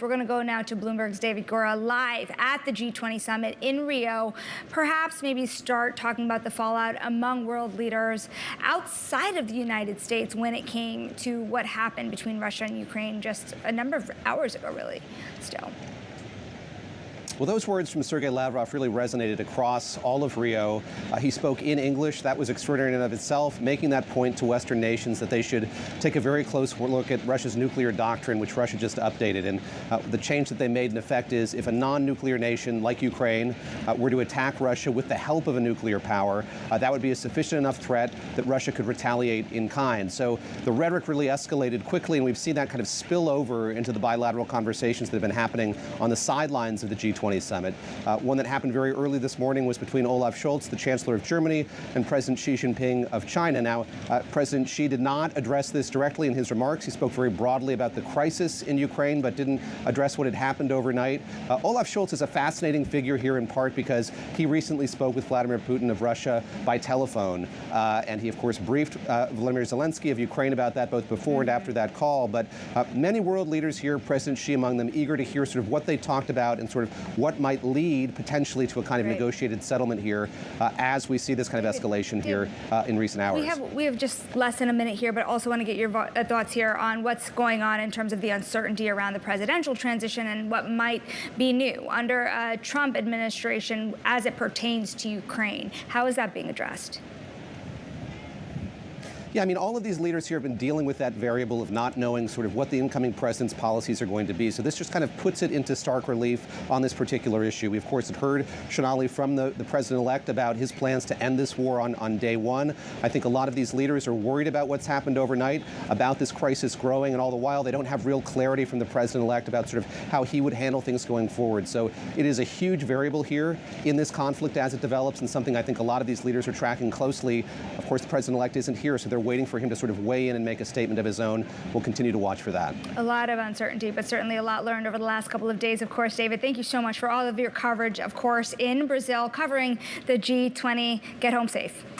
We're going to go now to Bloomberg's David Gura live at the G20 summit in Rio. Perhaps maybe start talking about the fallout among world leaders outside of the United States when it came to what happened between Russia and Ukraine just a number of hours ago, really, still. Well, those words from Sergei Lavrov really resonated across all of Rio. He spoke in English. That was extraordinary in and of itself, making that point to Western nations that they should take a very close look at Russia's nuclear doctrine, which Russia just updated. And the change that they made, in effect, is if a non-nuclear nation like Ukraine were to attack Russia with the help of a nuclear power, that would be a sufficient enough threat that Russia could retaliate in kind. So the rhetoric really escalated quickly, and we've seen that kind of spill over into the bilateral conversations that have been happening on the sidelines of the G20 summit. One that happened very early this morning was between Olaf Scholz, the Chancellor of Germany, and President Xi Jinping of China. Now, President Xi did not address this directly in his remarks. He spoke very broadly about the crisis in Ukraine, but didn't address what had happened overnight. Olaf Scholz is a fascinating figure here in part because he recently spoke with Vladimir Putin of Russia by telephone. And he, of course, briefed Vladimir Zelensky of Ukraine about that both before and after that call. But many world leaders here, President Xi among them, eager to hear sort of what they talked about and sort of what might lead potentially to a kind of negotiated settlement here as we see this kind of escalation here in recent hours. We have just less than a minute here, but also want to get your thoughts here on what's going on in terms of the uncertainty around the presidential transition and what might be new under a Trump administration as it pertains to Ukraine. How is that being addressed? Yeah, I mean, all of these leaders here have been dealing with that variable of not knowing sort of what the incoming president's policies are going to be. So this just kind of puts it into stark relief on this particular issue. We, of course, had heard, Shonali, from the president-elect about his plans to end this war on day one. I think a lot of these leaders are worried about what's happened overnight, about this crisis growing, and all the while they don't have real clarity from the president-elect about sort of how he would handle things going forward. So it is a huge variable here in this conflict as it develops, and something I think a lot of these leaders are tracking closely. Of course, the president-elect isn't here, so they're waiting for him to sort of weigh in and make a statement of his own. We'll continue to watch for that. A lot of uncertainty, but certainly a lot learned over the last couple of days. Of course, David, thank you so much for all of your coverage, of course, in Brazil, covering the G20. Get home safe.